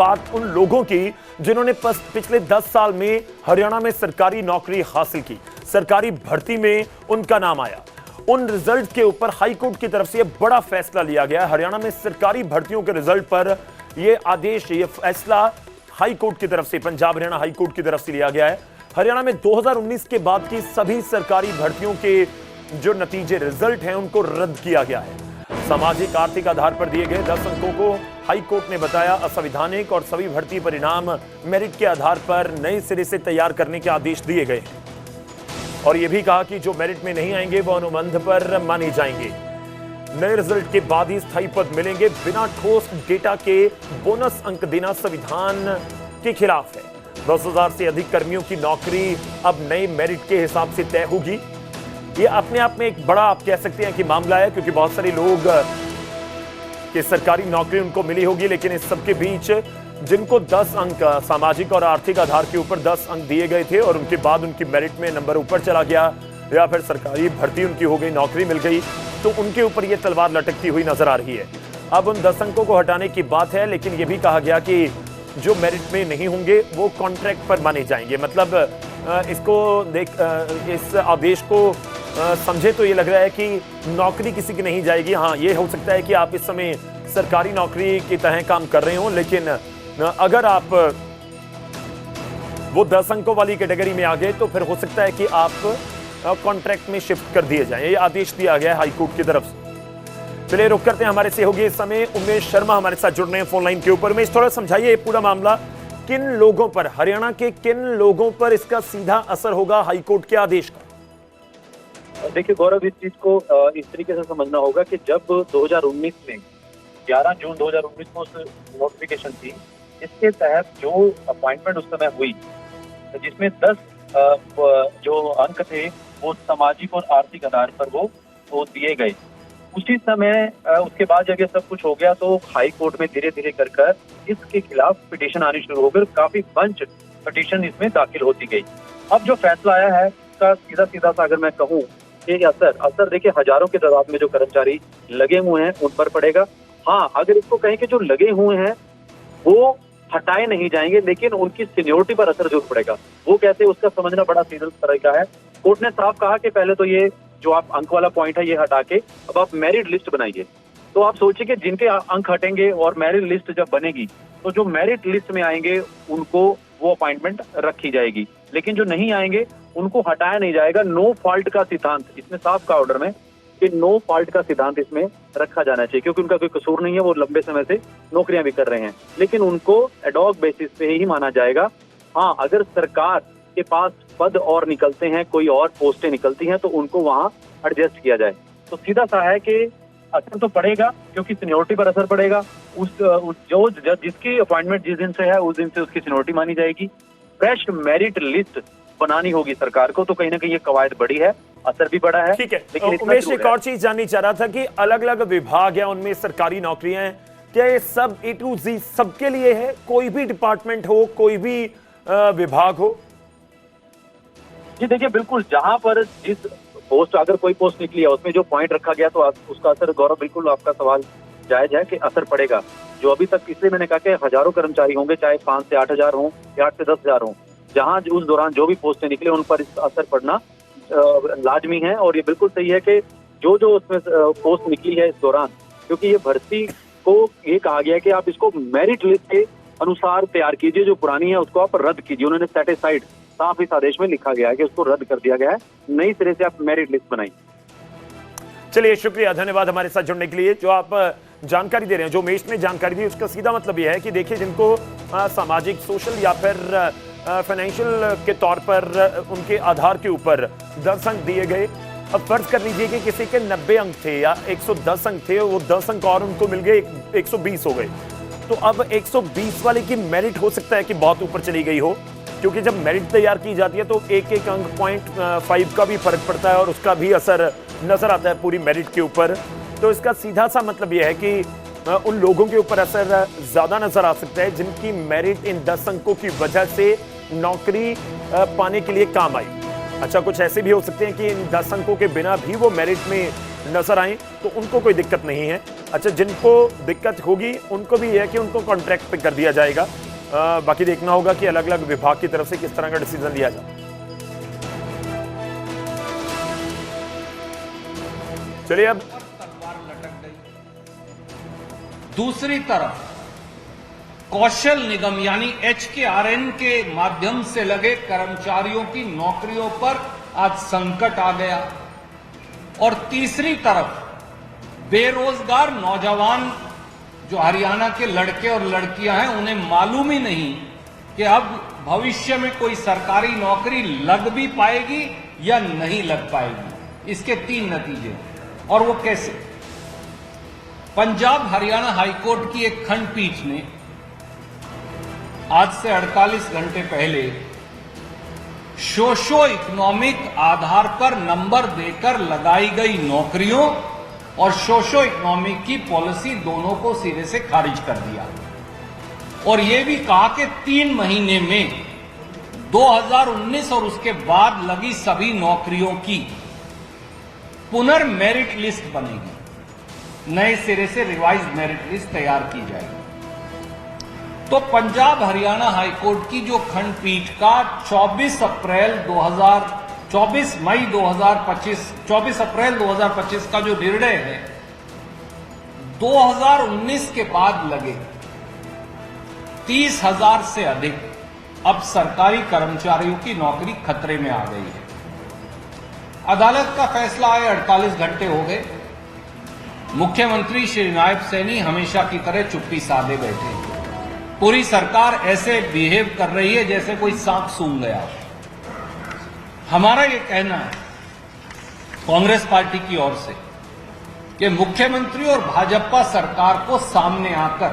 बात उन लोगों की जिन्होंने पिछले 10 साल में हरियाणा में सरकारी नौकरी हासिल की, सरकारी भर्ती में उनका नाम आया। उन रिजल्ट के ऊपर हाई कोर्ट की तरफ से यह बड़ा फैसला लिया गया। हरियाणा में सरकारी भर्तियों के रिजल्ट पर यह आदेश, यह फैसला हाई कोर्ट की तरफ से, पंजाब हरियाणा हाई कोर्ट की तरफ से लिया गया है। हरियाणा में 2019 के बाद की सभी सरकारी भर्तियों के जो नतीजे, रिजल्ट हैं, उनको रद्द किया गया है। सामाजिक आर्थिक आधार पर दिए गए 10 अंकों को हाई कोर्ट ने बताया असंवैधानिक और सभी भर्ती परिणाम मेरिट के आधार पर नए सिरे से तैयार करने के आदेश दिए गए हैं। और यह भी कहा कि जो मेरिट में नहीं आएंगे वो अनुबंध पर माने जाएंगे। नए रिजल्ट के बाद ही स्थायी पद मिलेंगे। बिना ठोस डेटा के बोनस अंक देना संविधान के खिलाफ है। 10,000 से अधिक कर्मियों की नौकरी अब नए मेरिट के हिसाब से तय होगी। ये अपने आप में एक बड़ा, आप कह सकते हैं कि मामला है, क्योंकि बहुत सारे लोग कि सरकारी नौकरी उनको मिली होगी, लेकिन इस सबके बीच जिनको 10 अंक सामाजिक और आर्थिक आधार के ऊपर 10 अंक दिए गए थे और उनके बाद उनकी मेरिट में नंबर ऊपर चला गया या फिर सरकारी भर्ती उनकी हो गई, नौकरी मिल गई, तो उनके ऊपर यह तलवार लटकती हुई नजर आ रही है। अब उन 10 अंकों को हटाने की बात है, लेकिन यह भी कहा गया कि जो मेरिट में नहीं होंगे वो कॉन्ट्रैक्ट पर माने जाएंगे। मतलब इस आदेश को समझे तो ये लग रहा है कि नौकरी किसी की नहीं जाएगी। हाँ, ये हो सकता है कि आप इस समय सरकारी नौकरी की तरह काम कर रहे हो, लेकिन अगर आप वो 10 अंकों वाली कैटेगरी में आ गए तो फिर हो सकता है कि आप कॉन्ट्रैक्ट में शिफ्ट कर दिए जाएं। ये आदेश दिया गया है हाई कोर्ट की तरफ से। चलिए रुक करते हैं, हमारे से होगी इस समय उमेश शर्मा हमारे साथ जुड़ रहे हैं फोन लाइन के ऊपर। उमेश, थोड़ा समझाइए पूरा मामला, किन लोगों पर, हरियाणा के किन लोगों पर इसका सीधा असर होगा हाई कोर्ट के आदेश का? देखिए गौरव, इस चीज को इस तरीके से समझना होगा कि जब 2019 में 11 जून 2019 को नोटिफिकेशन थी, इसके तहत जो अपॉइंटमेंट उस समय हुई, जिसमें 10 जो अंक थे वो सामाजिक और आर्थिक आधार पर वो दिए गए। उसी समय उसके बाद जब ये सब कुछ हो गया तो हाई कोर्ट में धीरे धीरे कर इसके खिलाफ पिटीशन आनी शुरू हो गई। काफी बंच पिटीशन इसमें दाखिल होती गई। अब जो फैसला आया है उसका सीधा सा अगर मैं कहूँ कि असर देखिए हजारों के तादाद में जो कर्मचारी लगे हुए हैं उन पर पड़ेगा। हाँ, अगर इसको कहें कि जो लगे हुए हैं वो हटाए नहीं जाएंगे, लेकिन उनकी सीनियोरिटी पर असर जरूर पड़ेगा। वो कैसे, उसका समझना बड़ा सीधा तरीका है। कोर्ट ने साफ कहा कि पहले तो ये जो आप अंक वाला पॉइंट है ये हटा के अब आप मेरिट लिस्ट बनाइए। तो आप सोचिए कि जिनके अंक हटेंगे और मेरिट लिस्ट जब बनेगी तो जो मेरिट लिस्ट में आएंगे उनको वो अपॉइंटमेंट रखी जाएगी, लेकिन जो नहीं आएंगे उनको हटाया नहीं जाएगा। नो फॉल्ट का सिद्धांत इसमें साफ का ऑर्डर में कि नो फॉल्ट का सिद्धांत इसमें रखा जाना चाहिए, क्योंकि उनका कोई कसूर नहीं है, वो लंबे समय से नौकरियां भी कर रहे हैं, लेकिन उनको एडॉक बेसिस पे ही माना जाएगा। हाँ, अगर सरकार के पास पद और निकलते हैं, कोई और पोस्टें निकलती हैं, तो उनको वहां एडजस्ट किया जाए। तो सीधा सा है कि असर तो पड़ेगा, क्योंकि सीनियोरिटी पर असर पड़ेगा। जिसकी अपॉइंटमेंट जिस दिन से है उस दिन से उसकी सीनियोरिटी मानी जाएगी। फ्रेश मेरिट लिस्ट बनानी होगी सरकार को, तो कहीं ना कहीं ये कवायद बड़ी है, असर भी बड़ा है। ठीक है, लेकिन उमेश, एक और चीज जाननी चाह रहा था कि अलग अलग विभाग है, उनमें सरकारी नौकरियां हैं, क्या ये सब A to Z सबके लिए है? कोई भी डिपार्टमेंट हो, कोई भी विभाग हो? जी देखिए, बिल्कुल, जहां पर जिस पोस्ट, अगर कोई पोस्ट निकली है उसमें जो पॉइंट रखा गया तो उसका असर, गौरव बिल्कुल आपका सवाल जायज है कि असर पड़ेगा। जो अभी तक, इसलिए मैंने कहा कि हजारों कर्मचारी होंगे, चाहे 5 से 8 हजार हों या 8 से 10 हजार हों, जहां उस दौरान जो भी पोस्टें निकले उन पर इसका असर पड़ना लाजमी है। और ये बिल्कुल सही है कि जो उसमें पोस्ट निकली है इस दौरान, क्योंकि ये भर्ती को ये कहा गया है कि आप इसको मेरिट लिस्ट के अनुसार तैयार कीजिए, जो पुरानी है उसको आप रद्द कीजिए। उन्होंने सेटिसाइड साफ इस आदेश में लिखा गया है कि उसको रद्द कर दिया गया है, नई सिरे से आप मेरिट लिस्ट बनाइए। चलिए, शुक्रिया, धन्यवाद हमारे साथ जुड़ने के लिए। जो आप जानकारी दे रहे हैं, जो उमेश ने जानकारी दी, उसका सीधा मतलब यह है कि देखिए, जिनको सामाजिक, सोशल या फिर फाइनेंशियल के तौर पर उनके आधार के ऊपर 10 अंक दिए गए। अब फर्ज कर लीजिए कि किसी के 90 अंक थे या 110 अंक थे, वो 10 अंक और उनको मिल गए, 120 हो गए। तो अब 120 वाले की मेरिट हो सकता है कि बहुत ऊपर चली गई हो, क्योंकि जब मेरिट तैयार की जाती है तो एक अंक 0.5 का भी फर्क पड़ता है और उसका भी असर नजर आता है पूरी मेरिट के ऊपर। तो इसका सीधा सा मतलब यह है कि उन लोगों के ऊपर असर ज्यादा नजर आ सकता है जिनकी मेरिट इन 10 अंकों की वजह से नौकरी पाने के लिए काम आई। अच्छा, कुछ ऐसे भी हो सकते हैं कि इन 10 अंकों के बिना भी वो मेरिट में नजर आए, तो उनको कोई दिक्कत नहीं है। अच्छा, जिनको दिक्कत होगी उनको भी यह है कि उनको कॉन्ट्रैक्ट पे कर दिया जाएगा। बाकी देखना होगा कि अलग अलग विभाग की तरफ से किस तरह का डिसीजन लिया जाए। चलिए अब तलवार लटक गई। दूसरी तरफ कौशल निगम यानी HKRN के माध्यम से लगे कर्मचारियों की नौकरियों पर आज संकट आ गया। और तीसरी तरफ बेरोजगार नौजवान जो हरियाणा के लड़के और लड़कियां हैं, उन्हें मालूम ही नहीं कि अब भविष्य में कोई सरकारी नौकरी लग भी पाएगी या नहीं लग पाएगी। इसके 3 नतीजे, और वो कैसे। पंजाब हरियाणा हाईकोर्ट की एक खंडपीठ ने आज से 48 घंटे पहले सोशो इकोनॉमिक आधार पर नंबर देकर लगाई गई नौकरियों और सोशो इकोनॉमिक की पॉलिसी दोनों को सिरे से खारिज कर दिया। और यह भी कहा कि 3 महीने में 2019 और उसके बाद लगी सभी नौकरियों की पुनर्मेरिट लिस्ट बनेगी, नए सिरे से रिवाइज मेरिट लिस्ट तैयार की जाएगी। तो पंजाब हरियाणा हाईकोर्ट की जो खंडपीठ का 24 अप्रैल 2025 का जो निर्णय है, 2019 के बाद लगे 30,000 से अधिक अब सरकारी कर्मचारियों की नौकरी खतरे में आ गई है। अदालत का फैसला आए 48 घंटे हो गए। मुख्यमंत्री श्री नायब सैनी हमेशा की तरह चुप्पी साधे बैठे। पूरी सरकार ऐसे बिहेव कर रही है जैसे कोई सांप सूंघ गया। हमारा ये कहना है कांग्रेस पार्टी की ओर से कि मुख्यमंत्री और भाजपा सरकार को सामने आकर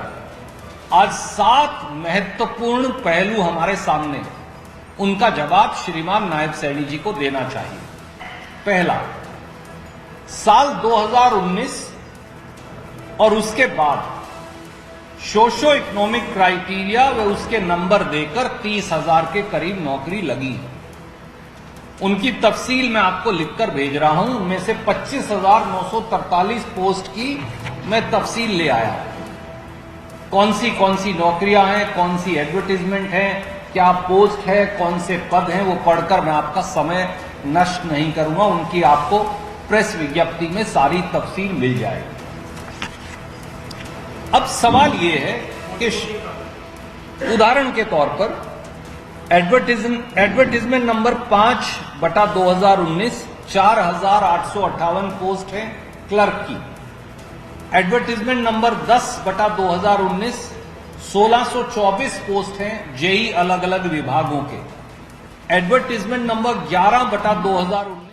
आज 7 महत्वपूर्ण पहलू हमारे सामने, उनका जवाब श्रीमान नायब सैनी जी को देना चाहिए। पहला, साल 2019 और उसके बाद सोशो इकोनॉमिक क्राइटेरिया व उसके नंबर देकर 30,000 के करीब नौकरी लगी। उनकी तफसील मैं आपको लिखकर भेज रहा हूं। उनमें से 25,943 पोस्ट की मैं तफसील ले आया। कौन सी नौकरियां हैं, कौन सी एडवर्टीजमेंट है, क्या पोस्ट है, कौन से पद हैं, वो पढ़कर मैं आपका समय नष्ट नहीं करूंगा। उनकी आपको प्रेस विज्ञप्ति में सारी तफसील मिल जाएगी। अब सवाल यह है कि उदाहरण के तौर पर एडवर्टीजमेंट नंबर 5/2019 4,858 पोस्ट है क्लर्क की। एडवर्टीजमेंट नंबर 10/2019 1,624 पोस्ट हैं जेई अलग अलग विभागों के। Advertisement number 11/2019